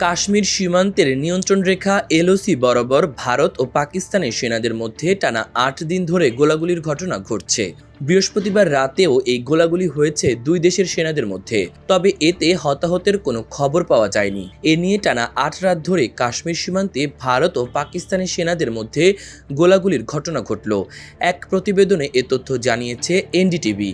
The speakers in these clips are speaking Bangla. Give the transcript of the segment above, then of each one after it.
কাশ্মীর সীমান্তের নিয়ন্ত্রণ রেখা এলওসি বরাবর ভারত ও পাকিস্তানের সেনাদের মধ্যে টানা ৮ দিন ধরে গোলাগুলির ঘটনা ঘটছে। বৃহস্পতিবার রাতেও এই গোলাগুলি হয়েছে দুই দেশের সেনাদের মধ্যে, তবে এতে হতাহতের কোনো খবর পাওয়া যায়নি। এ নিয়ে টানা ৮ রাত ধরে কাশ্মীর সীমান্তে ভারত ও পাকিস্তানের সেনাদের মধ্যে গোলাগুলির ঘটনা ঘটল। এক প্রতিবেদনে এ তথ্য জানিয়েছে এনডিটিভি।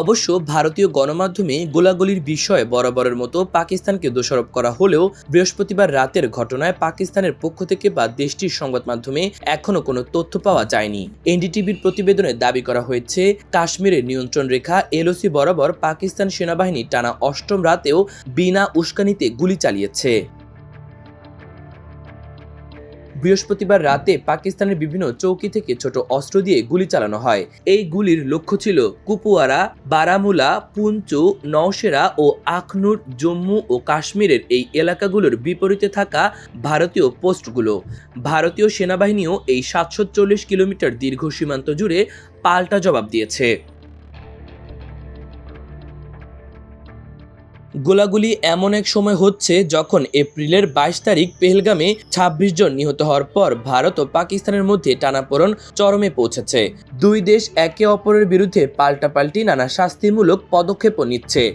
অবশ্য ভারতীয় গণমাধ্যমে গোলাগুলির বিষয়ে বরাবরের মতো পাকিস্তানকে দোষারোপ করা হলেও বৃহস্পতিবার রাতের ঘটনায় পাকিস্তানের পক্ষ থেকে বা দেশটির সংবাদ মাধ্যমে এখনও কোনো তথ্য পাওয়া যায়নি। এনডিটিভির প্রতিবেদনে দাবি করা হয়েছে, কাশ্মীরের নিয়ন্ত্রণ রেখা এলওসি বরাবর পাকিস্তান সেনাবাহিনী টানা ৮ম রাতেও বিনা উস্কানিতে গুলি চালিয়েছে। বৃহস্পতিবার রাতে পাকিস্তানের বিভিন্ন চৌকি থেকে ছোট অস্ত্র দিয়ে গুলি চালানো হয়। এই গুলির লক্ষ্য ছিল কুপওয়ারা, বারামুলা, পুঞ্চু, নওশেরা ও আখনুর। জম্মু ও কাশ্মীরের এই এলাকাগুলোর বিপরীতে থাকা ভারতীয় পোস্টগুলো। ভারতীয় সেনাবাহিনীও এই ৭৪০ কিলোমিটার দীর্ঘ সীমান্ত জুড়ে পাল্টা জবাব দিয়েছে। গোলাগুলি এমন এক সময় হচ্ছে যখন এপ্রিলের ২২ তারিখ পেহেলগামে ২৬ জন নিহত হওয়ার পর ভারত ও পাকিস্তানের মধ্যে টানাপোড়েন চরমে পৌঁছেছে। দুই দেশ একে অপরের বিরুদ্ধে পাল্টাপাল্টি নানা শাস্তিমূলক পদক্ষেপও নিচ্ছে।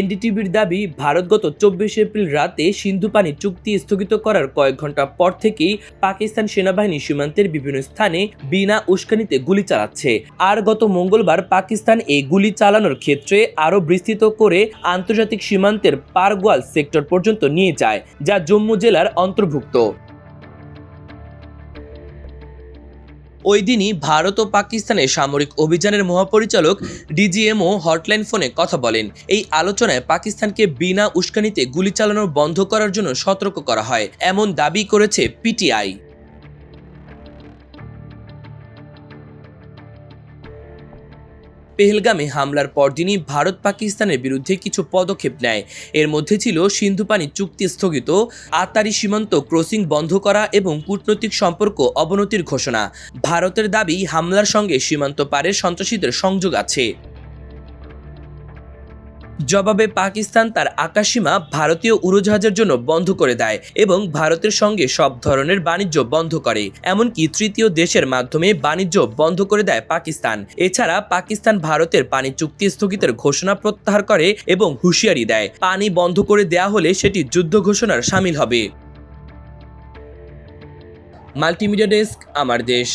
এনডিটিভির দাবি, ভারত গত ২৪ এপ্রিল রাতে সিন্ধু পানি চুক্তি স্থগিত করার কয়েক ঘন্টা পর থেকেই পাকিস্তান সেনাবাহিনী সীমান্তের বিভিন্ন স্থানে বিনা উস্কানিতে গুলি চালাচ্ছে। আর গত মঙ্গলবার পাকিস্তান এই গুলি চালানোর ক্ষেত্রে আরও বিস্তৃত করে আন্তর্জাতিক সীমান্তের পারগোয়াল সেক্টর পর্যন্ত নিয়ে যায়, যা জম্মু জেলার অন্তর্ভুক্ত। ওই দিনই ভারত ও পাকিস্তানের সামরিক অভিযানের মহাপরিচালক ডিজিএমও হটলাইন ফোনে কথা বলেন। এই আলোচনায় পাকিস্তানকে বিনা উস্কানিতে গুলি চালানো বন্ধ করার জন্য সতর্ক করা হয়, এমন দাবি করেছে পিটিআই। পেহেলগামে হামলার পরদিনই ভারত পাকিস্তানের বিরুদ্ধে কিছু পদক্ষেপ নেয়। এর মধ্যে ছিল সিন্ধু পানি চুক্তি স্থগিত, আতারি সীমান্ত ক্রসিং বন্ধ করা এবং কূটনৈতিক সম্পর্ক অবনতির ঘোষণা। ভারতের দাবি, হামলার সঙ্গে সীমান্ত পারের সন্ত্রাসীদের সংযোগ আছে। জবাবে পাকিস্তান তার আকাশসীমা ভারতীয় উড়োজাহাজের জন্য বন্ধ করে দেয় এবং ভারতের সঙ্গে সব ধরনের বাণিজ্য বন্ধ করে, এমনকি তৃতীয় দেশের মাধ্যমে বাণিজ্য বন্ধ করে দেয় পাকিস্তান। এছাড়া পাকিস্তান ভারতের পানি চুক্তি স্থগিতের ঘোষণা প্রত্যাহার করে এবং হুঁশিয়ারি দেয়, পানি বন্ধ করে দেয়া হলে সেটি যুদ্ধ ঘোষণার শামিল হবে। মাল্টিমিডিয়া ডেস্ক, আমার দেশ।